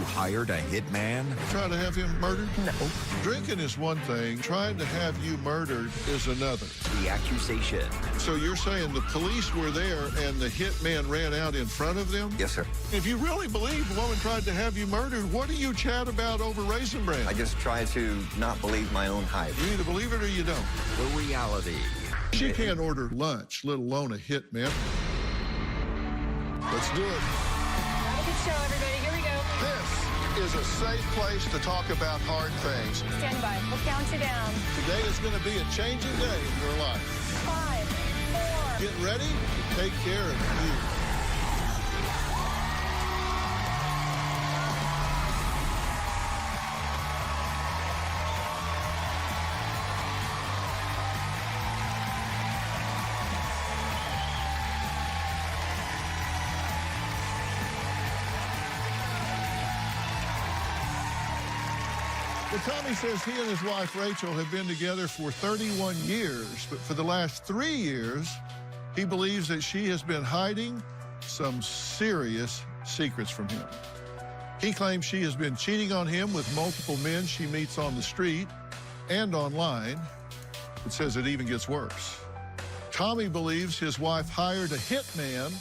hired a hitman? Trying to have him murdered? No. Drinking is one thing. Trying to have you murdered is another. The accusation. So you're saying the police were there and the hitman ran out in front of them? Yes, sir. If you really believe the woman tried to have you murdered, what do you chat about over Raisin Bran? I just try to not believe my own hype. You either believe it or you don't. The reality. She can't order lunch, let alone a hitman. Let's do it. Have a good show, everybody. Here we go. This is a safe place to talk about hard things. Stand by. We'll count you down. Today is going to be a changing day in your life. 5, 4. Get ready to take care of you. Well, Tommy says he and his wife, Rachel, have been together for 31 years, but for the last 3 years, he believes that she has been hiding some serious secrets from him. He claims she has been cheating on him with multiple men she meets on the street and online. It says it even gets worse. Tommy believes his wife hired a hitman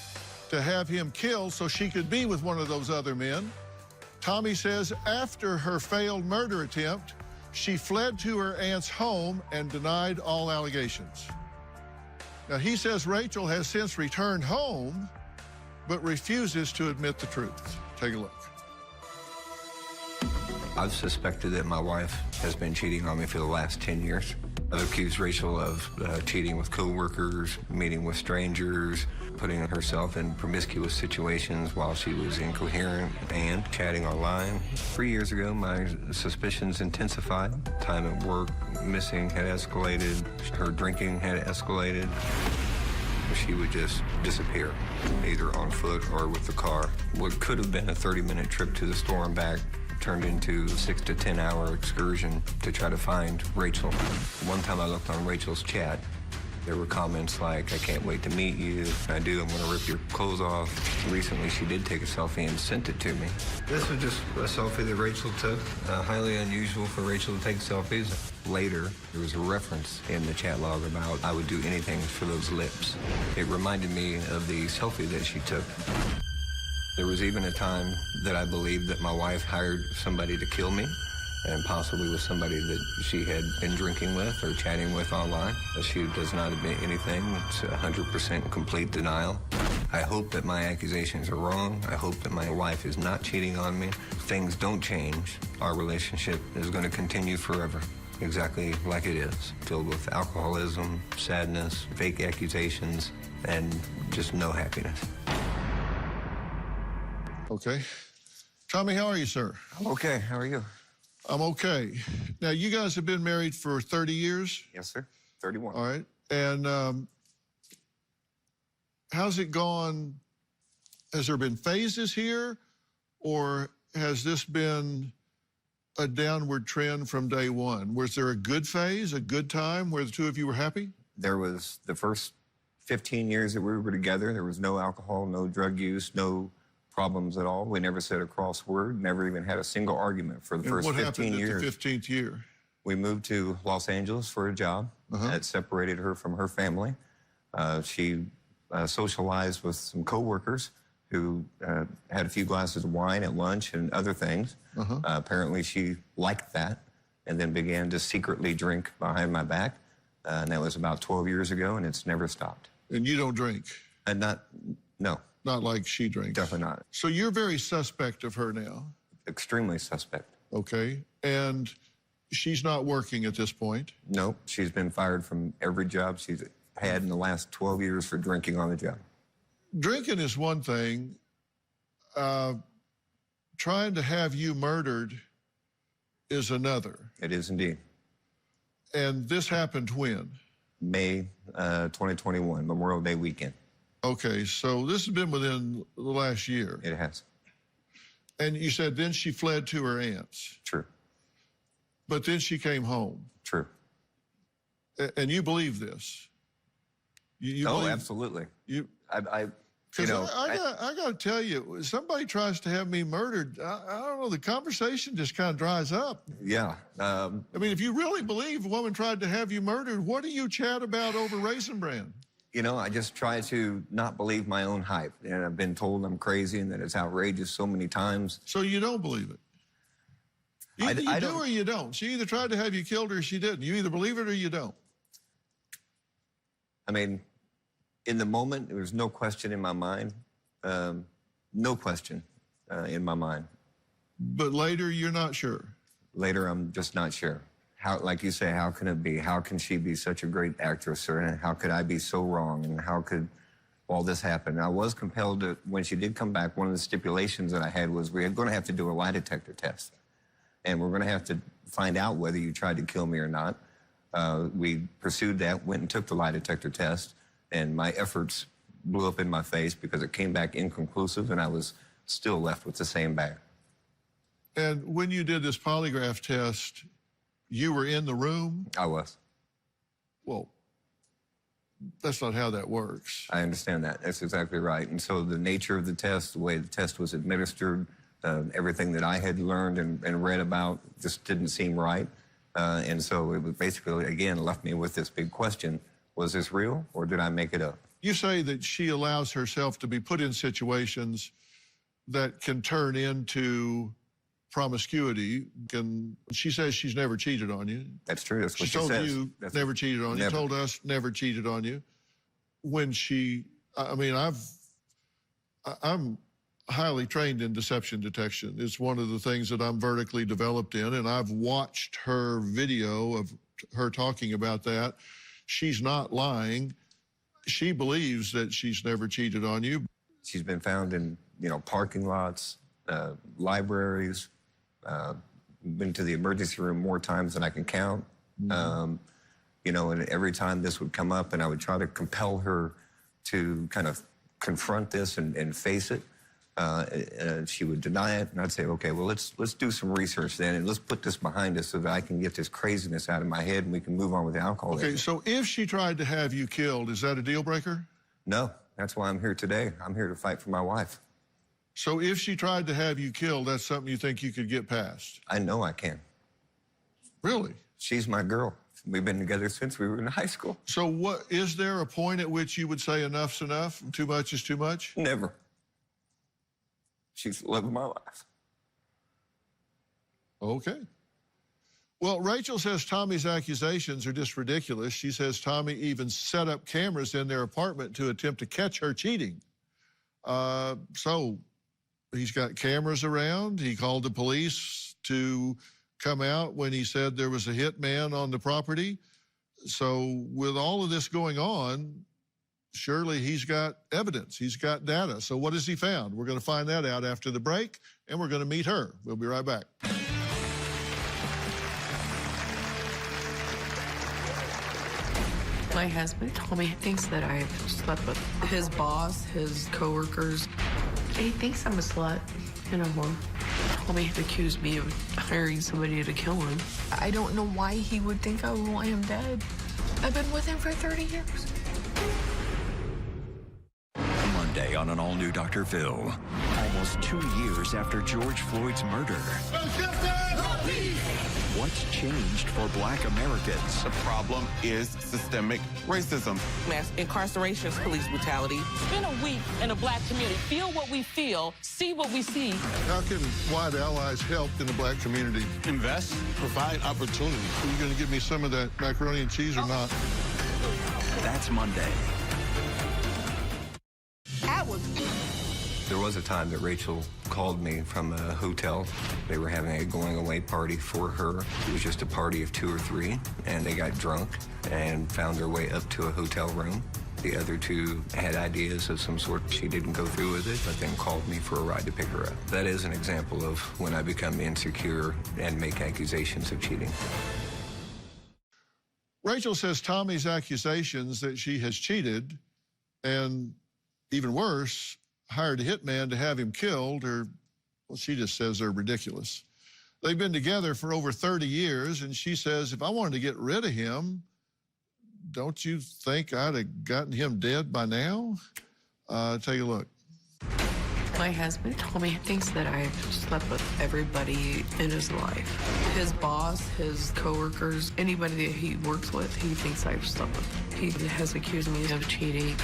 to have him killed so she could be with one of those other men. Tommy says after her failed murder attempt, she fled to her aunt's home and denied all allegations. Now, he says Rachel has since returned home, but refuses to admit the truth. Take a look. I've suspected that my wife has been cheating on me for the last 10 years. I've accused Rachel of cheating with coworkers, meeting with strangers, putting herself in promiscuous situations while she was incoherent and chatting online. 3 years ago, my suspicions intensified. Time at work missing had escalated. Her drinking had escalated. She would just disappear, either on foot or with the car. What could have been a 30-minute trip to the store and back turned into a 6 to 10 hour excursion to try to find Rachel. One time I looked on Rachel's chat. There were comments like, I can't wait to meet you. If I do, I'm gonna rip your clothes off. Recently, she did take a selfie and sent it to me. This was just a selfie that Rachel took. Highly unusual for Rachel to take selfies. Later, there was a reference in the chat log about I would do anything for those lips. It reminded me of the selfie that she took. There was even a time that I believed that my wife hired somebody to kill me, and possibly with somebody that she had been drinking with or chatting with online. She does not admit anything. It's 100% complete denial. I hope that my accusations are wrong. I hope that my wife is not cheating on me. If things don't change, our relationship is going to continue forever, exactly like it is, filled with alcoholism, sadness, fake accusations, and just no happiness. Okay. Tommy, how are you, sir? I'm okay. How are you? I'm okay. Now, you guys have been married for 30 years? Yes, sir. 31. All right. And how's it gone? Has there been phases here, or has this been a downward trend from day one? Was there a good phase, a good time where the two of you were happy? There was the first 15 years that we were together. There was no alcohol, no drug use, no problems at all. We never said a cross word, never even had a single argument for the first 15 years. What happened at the 15th year? We moved to Los Angeles for a job. That separated her from her family. She socialized with some coworkers who had a few glasses of wine at lunch and other things. Apparently she liked that and then began to secretly drink behind my back. And that was about 12 years ago, and it's never stopped. And you don't drink? No. Not like she drinks? Definitely not. So you're very suspect of her now? Extremely suspect. Okay. And she's not working at this point? No, she's been fired from every job she's had in the last 12 years for drinking on the job. Drinking is one thing. Trying to have you murdered is another. It is indeed. And this happened when? May 2021, Memorial Day weekend. Okay, so this has been within the last year. It has. And you said then she fled to her aunt's. True. But then she came home. True. And you believe this? You oh, believe, absolutely. You, I Because I got to tell you, somebody tries to have me murdered, I don't know, the conversation just kind of dries up. Yeah. I mean, if you really believe a woman tried to have you murdered, what do you chat about over Raisin Bran? You know, I just try to not believe my own hype. And I've been told I'm crazy and that it's outrageous so many times. So you don't believe it? Either you do or you don't. She either tried to have you killed or she didn't. You either believe it or you don't. I mean, in the moment, there was no question in my mind. No question in my mind. But later, you're not sure. Later, I'm just not sure. How, like you say, how can it be? How can she be such a great actress? Or how could I be so wrong? And how could all this happen? And I was compelled to, when she did come back, one of the stipulations that I had was we were going to have to do a lie detector test. And we're going to have to find out whether you tried to kill me or not. We pursued that, went and took the lie detector test, and my efforts blew up in my face because it came back inconclusive, and I was still left with the same bag. And when you did this polygraph test, you were in the room? I was. Well, that's not how that works. I understand that. That's exactly right. And so the nature of the test, the way the test was administered, everything that I had learned and read about just didn't seem right. And so it was basically, again, left me with this big question. Was this real or did I make it up? You say that she allows herself to be put in situations that can turn into promiscuity. She says she's never cheated on you. That's true. That's what she says. She told you never cheated on you. Never. Told us never cheated on you. When she, I mean, I'm highly trained in deception detection. It's one of the things that I'm vertically developed in, and I've watched her video of her talking about that. She's not lying. She believes that she's never cheated on you. She's been found in, parking lots, libraries, been to the emergency room more times than I can count. And every time this would come up and I would try to compel her to kind of confront this and face it, she would deny it, and I'd say, okay, well, let's do some research then, and let's put this behind us so that I can get this craziness out of my head and we can move on with the alcohol. Okay, so if she tried to have you killed, is that a deal breaker? No, that's why I'm here today. I'm here to fight for my wife. So if she tried to have you killed, that's something you think you could get past? I know I can. Really? She's my girl. We've been together since we were in high school. So is there a point at which you would say enough's enough and too much is too much? Never. She's the love of my life. Okay. Well, Rachel says Tommy's accusations are just ridiculous. She says Tommy even set up cameras in their apartment to attempt to catch her cheating. So he's got cameras around. He called the police to come out when he said there was a hitman on the property. So with all of this going on, surely he's got evidence. He's got data. So what has he found? We're going to find that out after the break, and we're going to meet her. We'll be right back. My husband told me he thinks that I slept with his boss, his coworkers. He thinks I'm a slut and a whore. He told me he accused me of hiring somebody to kill him. I don't know why he would think I would want him dead. I've been with him for 30 years. Monday on an all-new Dr. Phil. Almost 2 years after George Floyd's murder. What's changed for Black Americans? The problem is systemic racism. Mass incarceration, police brutality. Spend a week in a Black community. Feel what we feel. See what we see. How can white allies help in the Black community? Invest, provide opportunity. Are you going to give me some of that macaroni and cheese or not? That's Monday. There was a time that Rachel called me from a hotel. They were having a going-away party for her. It was just a party of 2 or 3, and they got drunk and found their way up to a hotel room. The other 2 had ideas of some sort. She didn't go through with it, but then called me for a ride to pick her up. That is an example of when I become insecure and make accusations of cheating. Rachel says Tommy's accusations that she has cheated, and even worse, hired a hitman to have him killed, or, well, she just says they're ridiculous. They've been together for over 30 years, and she says, if I wanted to get rid of him, don't you think I'd have gotten him dead by now? Take a look. My husband told me he thinks that I've slept with everybody in his life. His boss, his coworkers, anybody that he works with, he thinks I've slept with. He has accused me of cheating.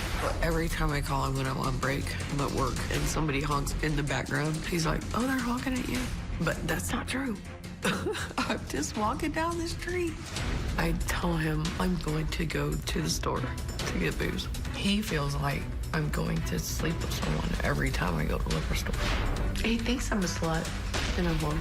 Every time I call him when I'm on break, I'm at work, and somebody honks in the background, he's like, oh, they're honking at you. But that's not true. I'm just walking down the street. I tell him I'm going to go to the store to get booze. He feels like I'm going to sleep with someone every time I go to the liquor store. He thinks I'm a slut and a whore.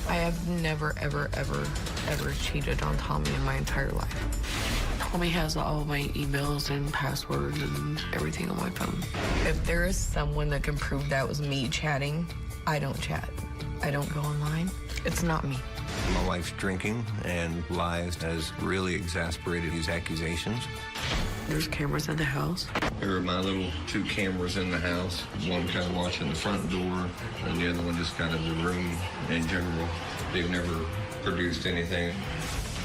I have never, ever, ever, ever cheated on Tommy in my entire life. Tommy has all my emails and passwords and everything on my phone. If there is someone that can prove that was me chatting, I don't chat. I don't go online. It's not me. My wife's drinking and lies has really exasperated these accusations. There's cameras in the house. There are my little 2 cameras in the house, one kind of watching the front door, and the other one just kind of the room in general. They've never produced anything.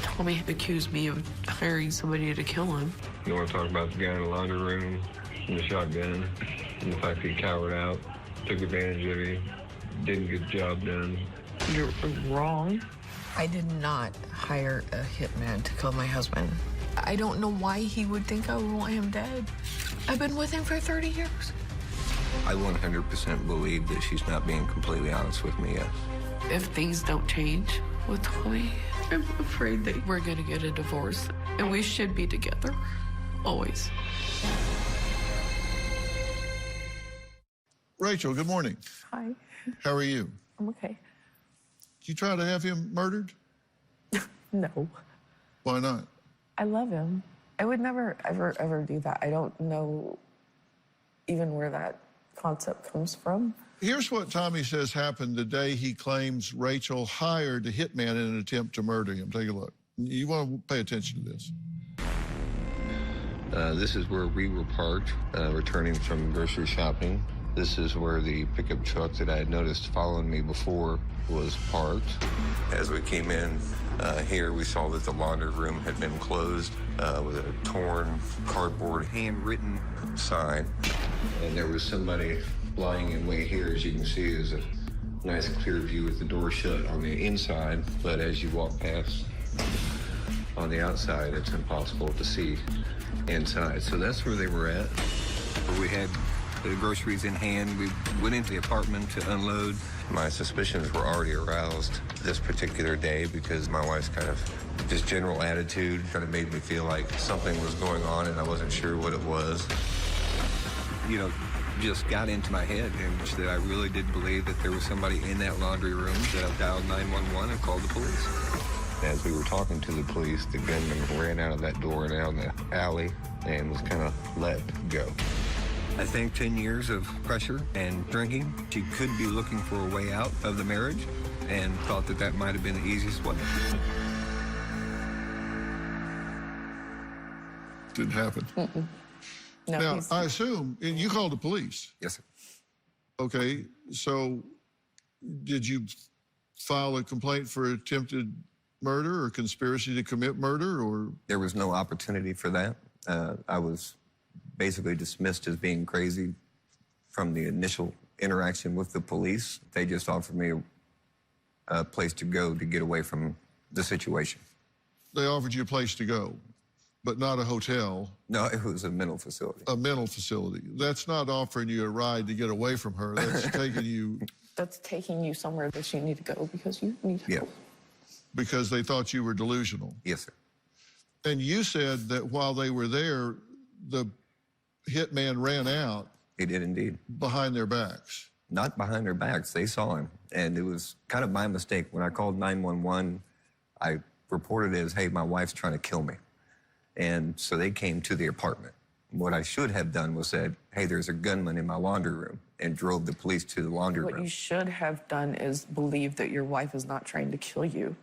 Tommy accused me of hiring somebody to kill him. You want to talk about the guy in the laundry room and the shotgun and the fact that he cowered out, took advantage of you, didn't get the job done. You're wrong. I did not hire a hitman to kill my husband. I don't know why he would think I would want him dead. I've been with him for 30 years. I 100% believe that she's not being completely honest with me yet. If things don't change with Tommy, I'm afraid that we're gonna get a divorce, and we should be together, always. Rachel, good morning. Hi, How are you? I'm okay. Did you try to have him murdered? No, Why not? I love him. I would never, ever do that. I don't know even where that concept comes from. Here's what Tommy says happened the day he claims Rachel hired a hitman in an attempt to murder him. Take a look. You want to pay attention to this. This is where we were parked, returning from grocery shopping. This is where the pickup truck that I had noticed following me before was parked. As we came in here, we saw that the laundry room had been closed with a torn cardboard handwritten sign. And there was somebody lying in wait here. As you can see, there's a nice clear view with the door shut on the inside. But as you walk past on the outside, it's impossible to see inside. So that's where they were at. We had the groceries in hand. We went into the apartment to unload. My suspicions were already aroused this particular day because my wife's kind of just general attitude kind of made me feel like something was going on and I wasn't sure what it was. You know, just got into my head and that I really did believe that there was somebody in that laundry room, that I dialed 911 and called the police. As we were talking to the police, the gunman ran out of that door and out in the alley and was kind of let go. I think 10 years of pressure and drinking, she could be looking for a way out of the marriage and thought that that might have been the easiest way. Didn't happen. No, Now, I assume, and you called the police. Yes, sir. Okay, so did you file a complaint for attempted murder or conspiracy to commit murder, or? There was no opportunity for that. I was basically dismissed as being crazy from the initial interaction with the police. They just offered me a place to go to get away from the situation. They offered you a place to go, but not a hotel. No, it was a mental facility. A mental facility. That's not offering you a ride to get away from her. That's taking you... That's taking you somewhere that you need to go because you need help. Yeah. Because they thought you were delusional. Yes, sir. And you said that while they were there, the hitman ran out. He did indeed. Behind their backs. Not behind their backs. They saw him. And it was kind of my mistake. When I called 911, I reported it as, hey, my wife's trying to kill me. And so they came to the apartment. What I should have done was said, hey, there's a gunman in my laundry room, and drove the police to the laundry room. What you should have done is believe that your wife is not trying to kill you.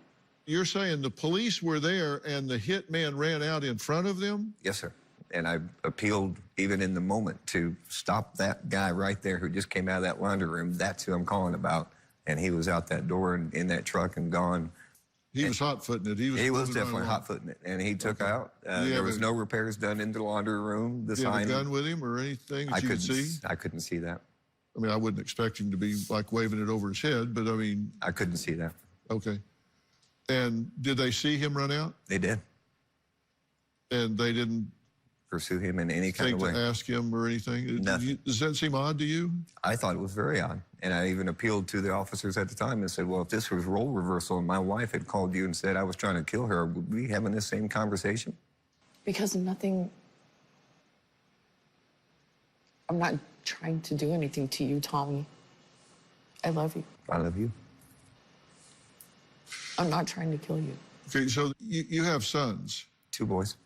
You're saying the police were there and the hitman ran out in front of them? Yes, sir. And I appealed even in the moment to stop that guy right there who just came out of that laundry room. That's who I'm calling about. And he was out that door and in that truck and gone. He was hot-footing it. He was moving right definitely along. hot-footing it, and he took out. you There have was a- no repairs done in the laundry room. The Do you have a sign. gun with him or anything that you could see? I couldn't see that. I mean, I wouldn't expect him to be like waving it over his head, but I mean, I couldn't see that. okay. And did they see him run out? They did And they didn't pursue him in any kind think of to way. ask him or anything? Nothing. Does that seem odd to you? I thought it was very odd, and I even appealed to the officers at the time and said, "Well, if this was role reversal and my wife had called you and said I was trying to kill her, would we be having this same conversation?" Because nothing. I'm not trying to do anything to you, Tommy. I love you. I love you. I'm not trying to kill you. Okay, so you have sons, 2 boys.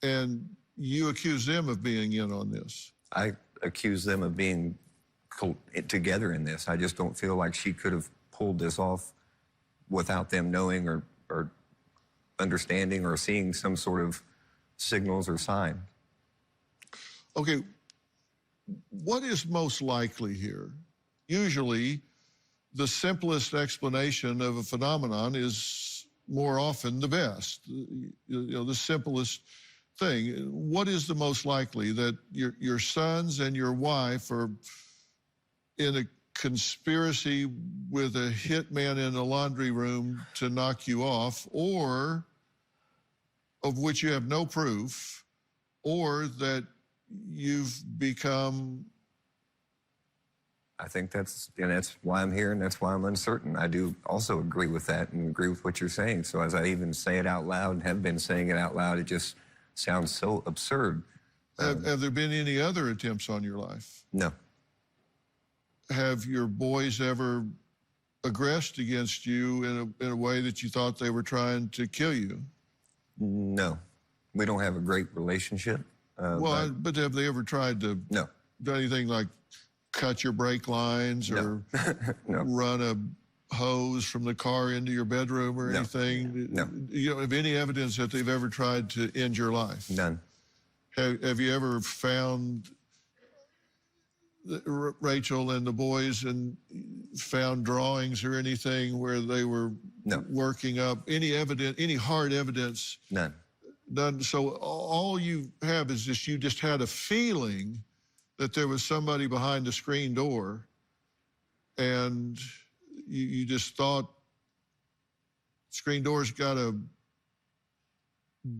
and you accuse them of being in on this. I accuse them of being together in this. I just don't feel like she could have pulled this off without them knowing or understanding or seeing some sort of signals or sign. Okay, what is most likely here? Usually, the simplest explanation of a phenomenon is more often the best. The simplest thing. What is the most likely? That your sons and your wife are in a conspiracy with a hitman in a laundry room to knock you off, or of which you have no proof, or that you've become... I think that's why I'm here, and that's why I'm uncertain. I do also agree with that and agree with what you're saying. So as I even say it out loud and have been saying it out loud, it just sounds so absurd. Have there been any other attempts on your life? No. Have your boys ever aggressed against you in a way that you thought they were trying to kill you? No. We don't have a great relationship. But have they ever tried to No. do anything like cut your brake lines or No. run a hose from the car into your bedroom or No. anything? No. You don't have any evidence that they've ever tried to end your life? None. Have you ever found Rachel and the boys and found drawings or anything where they were No. working up any evidence, any hard evidence? None. None. So all you have is just, you just had a feeling that there was somebody behind the screen door, and you just thought screen door's got a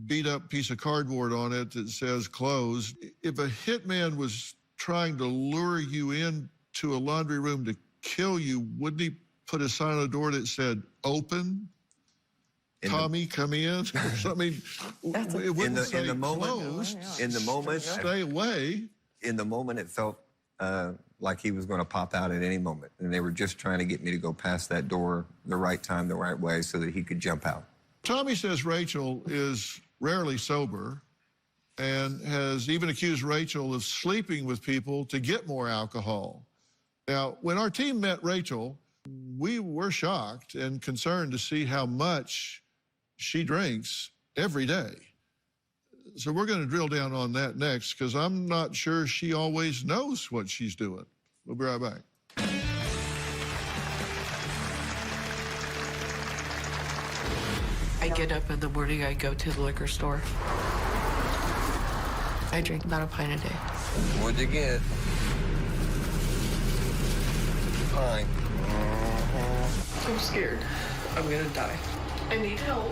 beat up piece of cardboard on it that says closed. If a hitman was trying to lure you into a laundry room to kill you, wouldn't he put a sign on the door that said open? Tommy, come in, or something. It wouldn't say in the moment, closed. in the moment, Stay away. in the moment, it felt like he was going to pop out at any moment, and they were just trying to get me to go past that door the right time, the right way, so that he could jump out. Tommy says Rachel is rarely sober and has even accused Rachel of sleeping with people to get more alcohol. Now, when our team met Rachel, we were shocked and concerned to see how much she drinks every day. So we're going to drill down on that next, because I'm not sure she always knows what she's doing. We'll be right back. I get up in the morning, I go to the liquor store. I drink about a pint a day. What'd you get? Fine. I'm scared. I'm gonna die. I need help.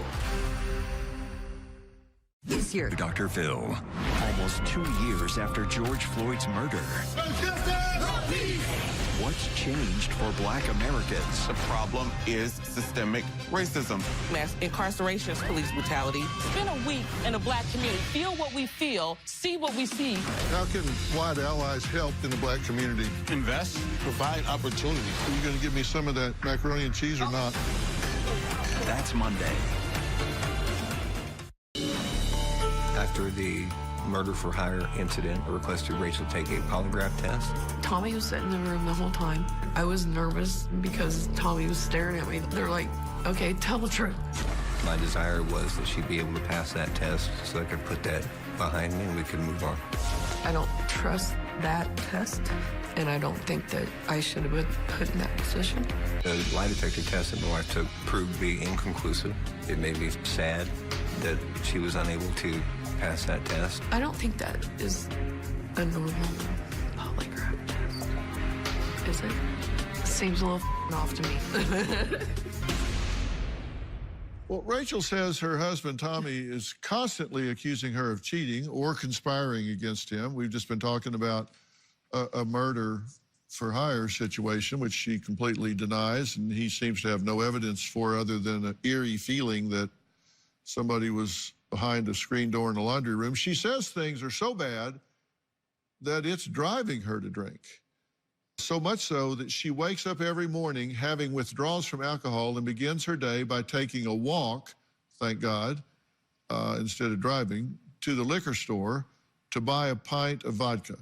This year, Dr. Phil, almost 2 years after George Floyd's murder. What's changed for Black Americans? The problem is systemic racism. Mass incarcerations, police brutality. Spend a week in a black community. Feel what we feel. See what we see. How can white allies help in the black community? Invest, provide opportunity. Are you going to give me some of that macaroni and cheese or not? That's Monday. After the murder for hire incident, I requested Rachel take a polygraph test. Tommy was sitting in the room the whole time. I was nervous because Tommy was staring at me. They're like, okay, tell the truth. My desire was that she'd be able to pass that test so I could put that behind me and we could move on. I don't trust that test. And I don't think that I should have been put in that position. The lie detector test that my wife took proved to be inconclusive. It made me sad that she was unable to pass that test. I don't think that is a normal polygraph test. Is it? Seems a little off to me. Well, Rachel says her husband, Tommy, is constantly accusing her of cheating or conspiring against him. We've just been talking about a murder for hire situation, which she completely denies, and he seems to have no evidence for other than an eerie feeling that somebody was behind a screen door in the laundry room. She says things are so bad that it's driving her to drink. So much so that she wakes up every morning having withdrawals from alcohol and begins her day by taking a walk, thank God, instead of driving, to the liquor store to buy a pint of vodka.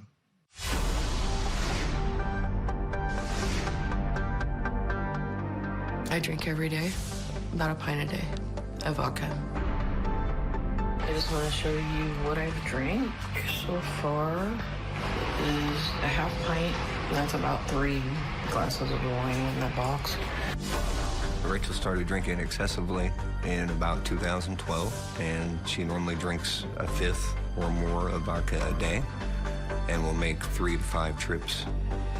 I drink every day, about a pint a day of vodka. I just want to show you what I've drank so far. Is a half pint, and that's about 3 glasses of wine in that box. Rachel started drinking excessively in about 2012, and she normally drinks a fifth or more of vodka a day and will make 3 to 5 trips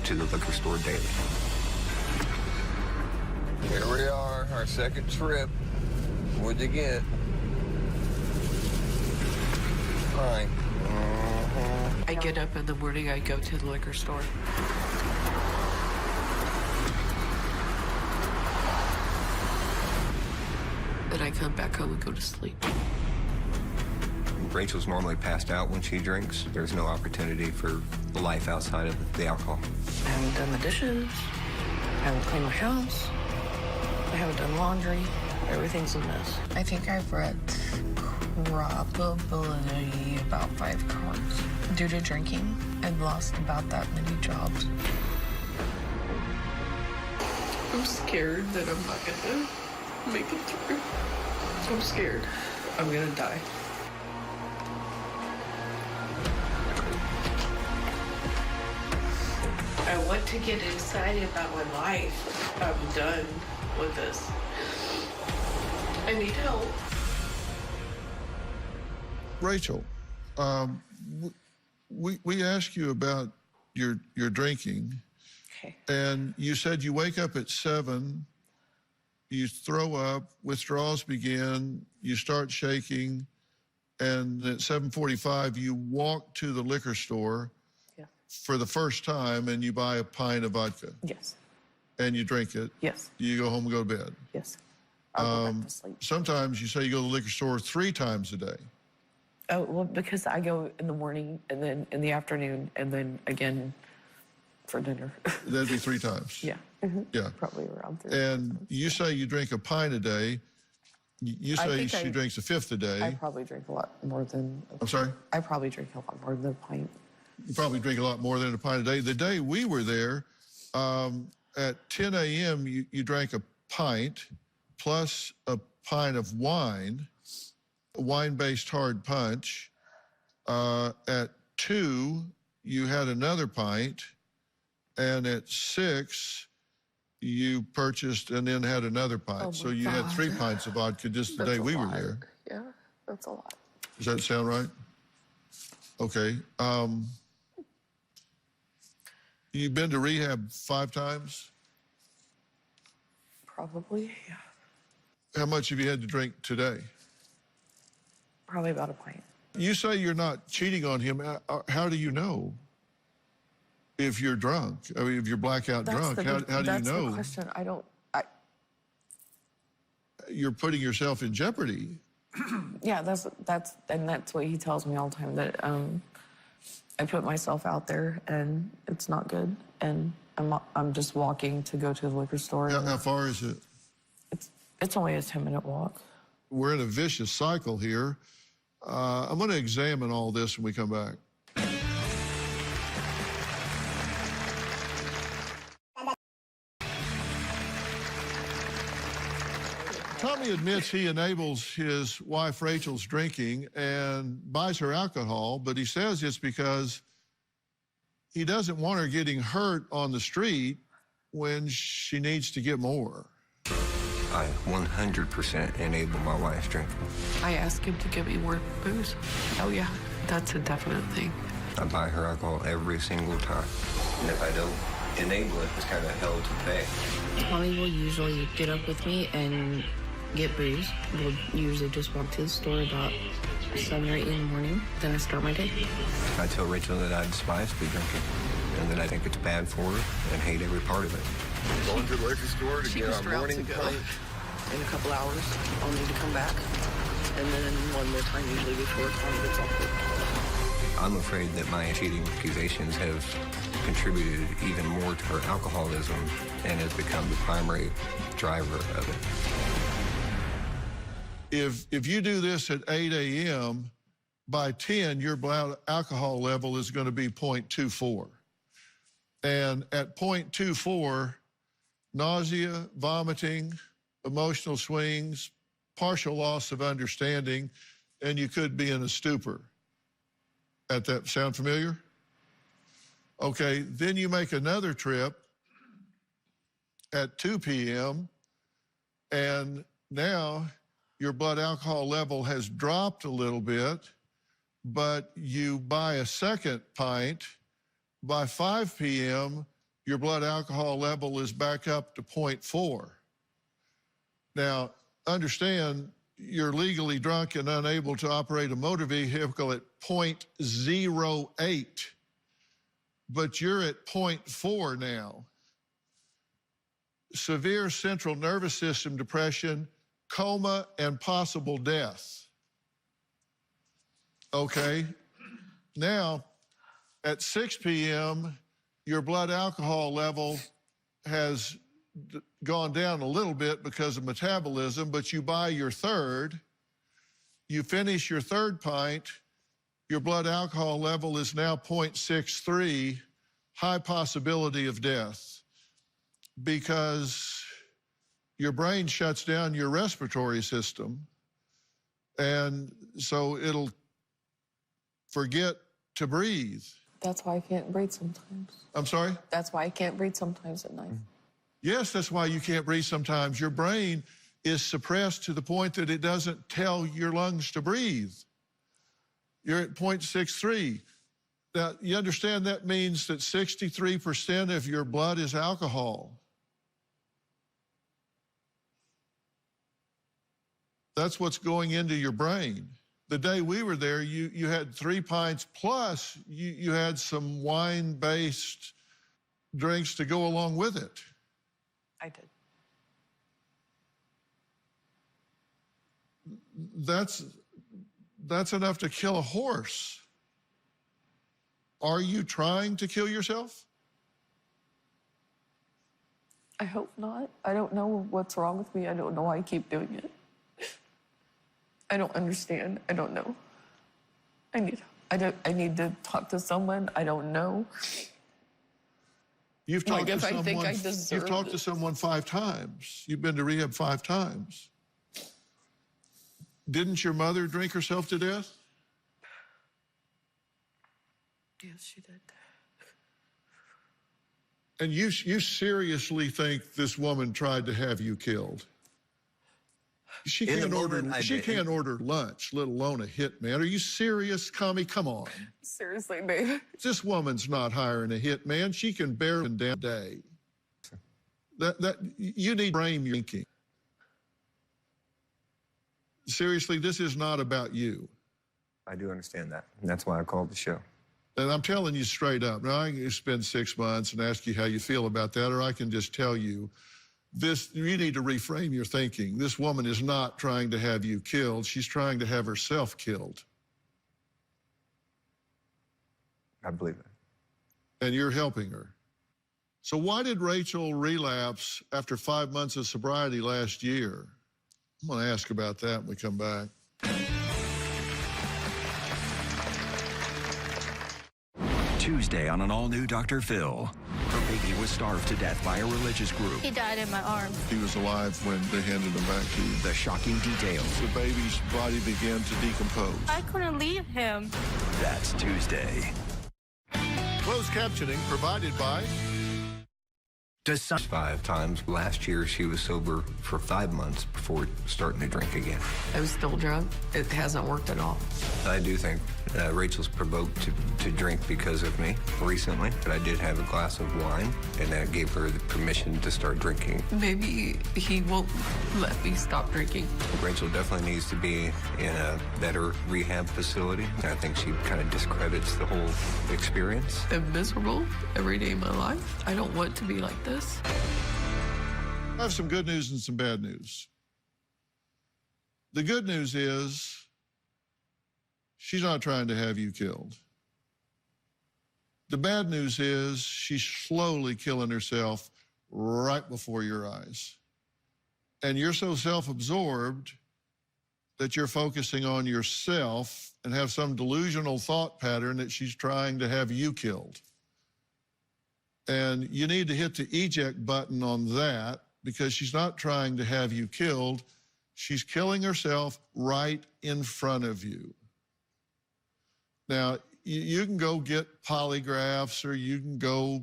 to the liquor store daily. Here we are, our second trip. What'd you get? Fine. I get up in the morning, I go to the liquor store. Then I come back home and go to sleep. Rachel's normally passed out when she drinks. There's no opportunity for life outside of the alcohol. I haven't done the dishes. I haven't cleaned my house. I haven't done laundry. Everything's a mess. I think I've read probably about 5 cars. Due to drinking, I've lost about that many jobs. I'm scared that I'm not gonna make it through. I'm scared I'm gonna die. I want to get excited about my life. I'm done with this. I need help. Rachel, we asked you about your drinking. Okay. And you said you wake up at 7, you throw up, withdrawals begin, you start shaking, and at 7:45 you walk to the liquor store for the first time and you buy a pint of vodka. Yes. And you drink it. Yes. You go home and go to bed. Yes. I'll go back to sleep. Sometimes you say you go to the liquor store 3 times a day. Oh, well, because I go in the morning and then in the afternoon and then again for dinner. That'd be 3 times. Yeah. Yeah. Probably around 3. And you say you drink a pint a day. You say she drinks a fifth a day. I probably drink a lot more than... I'm sorry? I probably drink a lot more than a pint. You probably drink a lot more than a pint a day. The day we were there, at 10 a.m., you drank a pint plus a pint of wine, a wine-based hard punch. At 2, you had another pint. And at 6, you purchased and then had another pint. Oh so my you had God. 3 pints of vodka just the day we were there. Yeah, that's a lot. Does that sound right? Okay. You've been to rehab 5 times? Probably, yeah. How much have you had to drink today? Probably about a pint. You say you're not cheating on him. How do you know if you're drunk? I mean, if you're blackout drunk, how do you know? That's the question. You're putting yourself in jeopardy. Yeah, that's what he tells me all the time, that I put myself out there and it's not good, and I'm just walking to go to the liquor store. How far is it? It's only a 10-minute walk. We're in a vicious cycle here. I'm going to examine all this when we come back. Tommy admits he enables his wife Rachel's drinking and buys her alcohol, but he says it's because he doesn't want her getting hurt on the street when she needs to get more. I 100% enable my wife's drinking. I ask him to get me more booze. Oh, yeah, that's a definite thing. I buy her alcohol every single time. And if I don't enable it, it's kind of hell to pay. Mommy will usually get up with me and get booze. We'll usually just walk to the store about 7 or 8 in the morning. Then I start my day. I tell Rachel that I despise the drinking and that I think it's bad for her and hate every part of it. Going to the liquor store to get our morning pint. In a couple hours, I'll need to come back. And then one more time, usually before time gets off. I'm afraid that my cheating accusations have contributed even more to her alcoholism and has become the primary driver of it. If you do this at 8 a.m., by 10, your blood alcohol level is going to be 0.24. And at 0.24, nausea, vomiting, emotional swings, partial loss of understanding, and you could be in a stupor. At that, sound familiar? Okay, then you make another trip at 2 p.m., and now your blood alcohol level has dropped a little bit, but you buy a second pint. By 5 p.m., your blood alcohol level is back up to 0.4. Now, understand, you're legally drunk and unable to operate a motor vehicle at 0.08, but you're at 0.4 now. Severe central nervous system depression, coma, and possible death. Okay, now at 6 p.m., your blood alcohol level has gone down a little bit because of metabolism, but you buy your third, you finish your third pint, your blood alcohol level is now 0.63, high possibility of death, because your brain shuts down your respiratory system, and so it'll forget to breathe. That's why I can't breathe sometimes. I'm sorry? That's why I can't breathe sometimes at night. Yes, that's why you can't breathe sometimes. Your brain is suppressed to the point that it doesn't tell your lungs to breathe. You're at 0.63. Now, you understand that means that 63% of your blood is alcohol. That's what's going into your brain. The day we were there, you had 3 pints plus you had some wine-based drinks to go along with it. I did. That's enough to kill a horse. Are you trying to kill yourself? I hope not. I don't know what's wrong with me. I don't know why I keep doing it. I don't understand. I don't know. I need to talk to someone. I don't know. You've talked Like, to if I someone. think I deserve You've talked to this. someone 5 times. You've been to rehab 5 times. Didn't your mother drink herself to death? Yes, she did. And you seriously think this woman tried to have you killed? She In the can't order. moment, I She did. can't order lunch, let alone a hitman. Are you serious, Kami? Come on. Seriously, babe. This woman's not hiring a hitman. She can barely damn a day. That you need brain thinking. Seriously, this is not about you. I do understand that. And that's why I called the show. And I'm telling you straight up. Now, I can spend 6 months and ask you how you feel about that, or I can just tell you, you need to reframe your thinking. This woman is not trying to have you killed. She's trying to have herself killed. I believe it. And you're helping her. So why did Rachel relapse after 5 months of sobriety last year? I'm going to ask about that when we come back. Tuesday on an all-new Dr. Phil. Her baby was starved to death by a religious group. He died in my arms. He was alive when they handed him back to you. The shocking details. The baby's body began to decompose. I couldn't leave him. That's Tuesday. Close Closed captioning provided by... Does some 5 times. Last year, she was sober for 5 months before starting to drink again. I was still drunk. It hasn't worked at all. I do think Rachel's provoked to drink because of me recently, but I did have a glass of wine, and that gave her the permission to start drinking. Maybe he won't let me stop drinking. Rachel definitely needs to be in a better rehab facility. I think she kind of discredits the whole experience. I'm miserable every day of my life. I don't want to be like this. I have some good news and some bad news. The good news is she's not trying to have you killed. The bad news is she's slowly killing herself right before your eyes. And you're so self-absorbed that you're focusing on yourself and have some delusional thought pattern that she's trying to have you killed. And you need to hit the eject button on that, because she's not trying to have you killed. She's killing herself right in front of you. Now, you can go get polygraphs, or you can go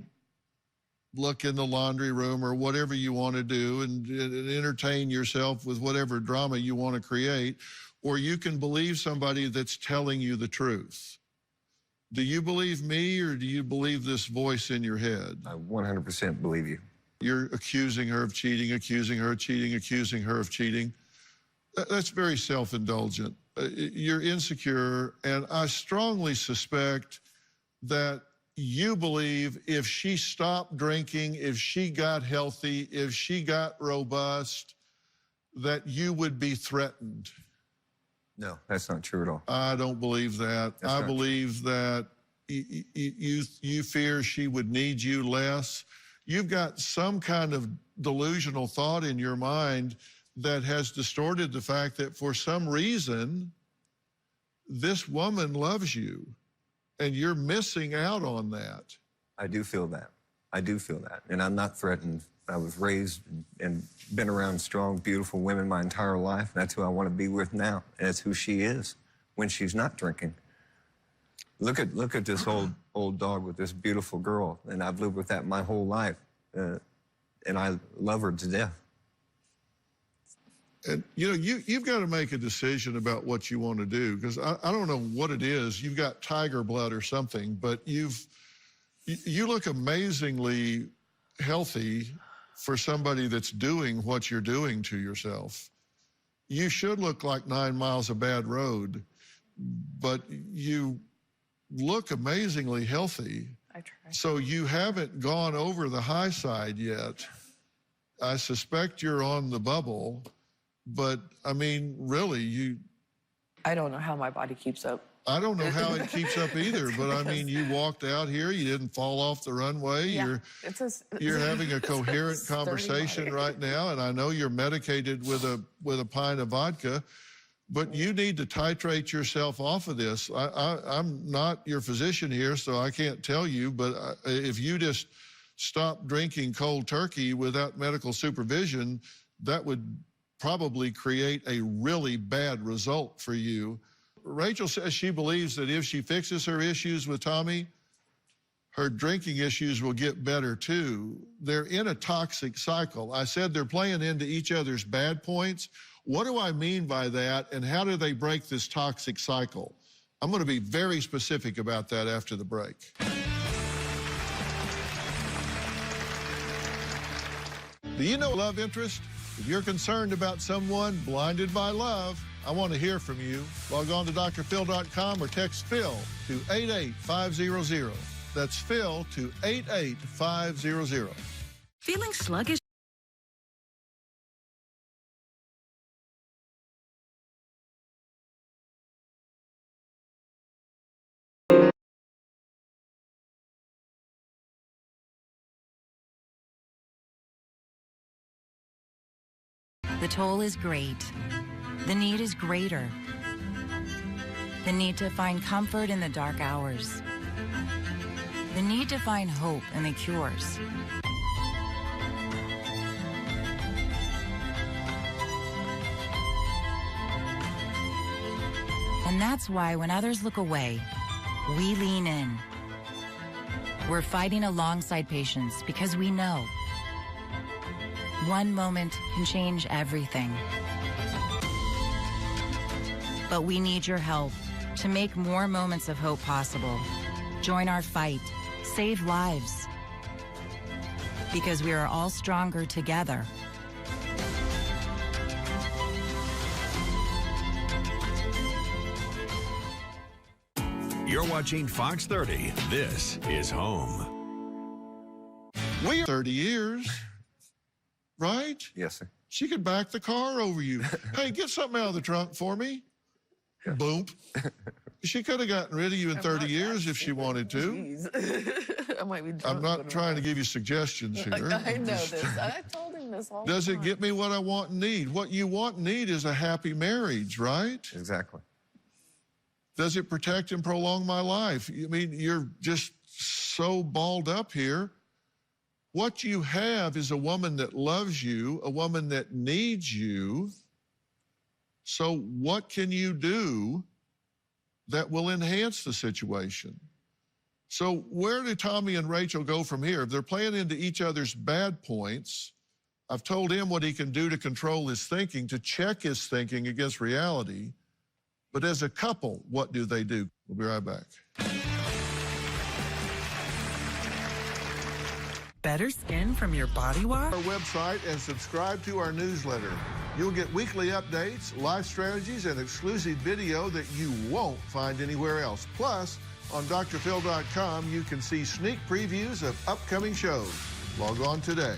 look in the laundry room, or whatever you want to do, and entertain yourself with whatever drama you want to create, or you can believe somebody that's telling you the truth. Do you believe me, or do you believe this voice in your head? I 100% believe you. You're accusing her of cheating, accusing her of cheating, accusing her of cheating. That's very self-indulgent. You're insecure, and I strongly suspect that you believe if she stopped drinking, if she got healthy, if she got robust, that you would be threatened. No, that's not true at all. I don't believe that. I believe that you fear she would need you less. You've got some kind of delusional thought in your mind that has distorted the fact that for some reason, this woman loves you, and you're missing out on that. I do feel that. I do feel that. And I'm not threatened. I was raised and been around strong, beautiful women my entire life. That's who I want to be with now. And that's who she is when she's not drinking. Look at this old dog with this beautiful girl. And I've lived with that my whole life. And I love her to death. And, you know, you've got to make a decision about what you want to do, because I don't know what it is. You've got tiger blood or something, but you look amazingly healthy for somebody that's doing what you're doing to yourself. You should look like 9 miles of bad road, but you look amazingly healthy. I try. So you haven't gone over the high side yet. I suspect you're on the bubble, but I mean, really, I don't know how my body keeps up. I don't know how it keeps up either, but I mean, you walked out here, you didn't fall off the runway. Yeah, You're having a coherent conversation right now, and I know you're medicated with a pint of vodka, but you need to titrate yourself off of this. I'm not your physician here, so I can't tell you, but if you just stop drinking cold turkey without medical supervision, that would probably create a really bad result for you. Rachel says she believes that if she fixes her issues with Tommy, her drinking issues will get better too. They're in a toxic cycle. I said they're playing into each other's bad points. What do I mean by that, and how do they break this toxic cycle? I'm going to be very specific about that after the break. Do you know love interest? If you're concerned about someone blinded by love, I want to hear from you. Log on to drphil.com or text Phil to 88500. That's Phil to 88500. Feeling sluggish? The toll is great. The need is greater. The need to find comfort in the dark hours. The need to find hope in the cures. And that's why when others look away, we lean in. We're fighting alongside patients because we know one moment can change everything. But we need your help to make more moments of hope possible. Join our fight. Save lives. Because we are all stronger together. You're watching Fox 30. This is home. We 30 years, right? Yes, sir. She could back the car over you. Hey, get something out of the trunk for me. Yeah. Boom. She could have gotten rid of you in 30 years if she wanted to. I might be drunk, I'm not trying to give you suggestions here. I know this. I told him this all the time. Does it get me what I want and need? What you want and need is a happy marriage, right? Exactly. Does it protect and prolong my life? I mean, you're just so balled up here. What you have is a woman that loves you, a woman that needs you. So what can you do that will enhance the situation? So where do Tommy and Rachel go from here? If they're playing into each other's bad points, I've told him what he can do to control his thinking, to check his thinking against reality. But as a couple, what do they do? We'll be right back. Better skin from your body wash? Our website and subscribe to our newsletter. You'll get weekly updates, live strategies, and exclusive video that you won't find anywhere else. Plus, on drphil.com, you can see sneak previews of upcoming shows. Log on today.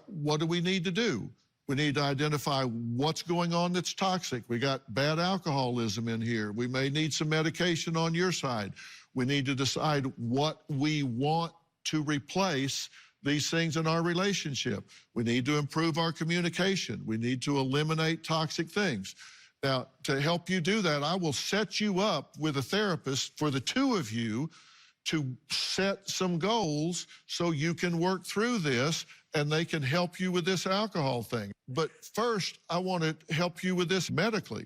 What do we need to do? We need to identify what's going on that's toxic. We got bad alcoholism in here. We may need some medication on your side. We need to decide what we want to replace these things in our relationship. We need to improve our communication. We need to eliminate toxic things. Now, to help you do that, I will set you up with a therapist for the two of you to set some goals so you can work through this and they can help you with this alcohol thing. But first, I want to help you with this medically.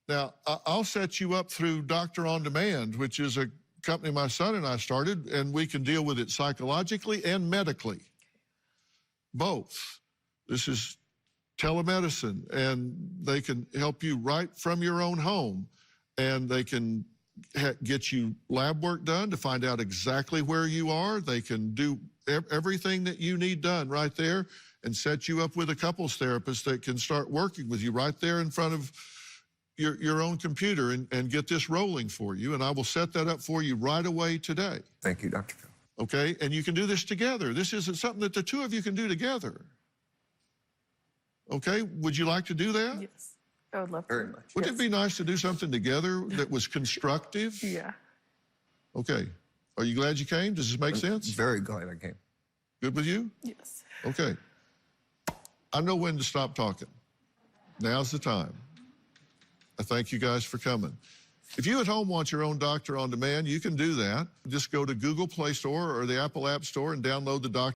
Now, I'll set you up through Doctor on Demand, which is a company my son and I started, and we can deal with it psychologically and medically. Both. This is telemedicine, and they can help you right from your own home, and they can get you lab work done to find out exactly where you are. They can do everything that you need done right there and set you up with a couples therapist that can start working with you right there in front of your own computer and get this rolling for you. And I will set that up for you right away today. Thank you, Dr. Phil. Okay, and you can do this together. This isn't something that the two of you can do together. Okay, would you like to do that? Yes, I would love to. Very much. Wouldn't it be nice to do something together that was constructive? Yeah. Okay, are you glad you came? Does this make sense? Very glad I came. Good with you? Yes. Okay. I know when to stop talking. Now's the time. I thank you guys for coming. If you at home want your own Doctor on Demand, you can do that. Just go to Google Play Store or the Apple App Store and download the Doctor.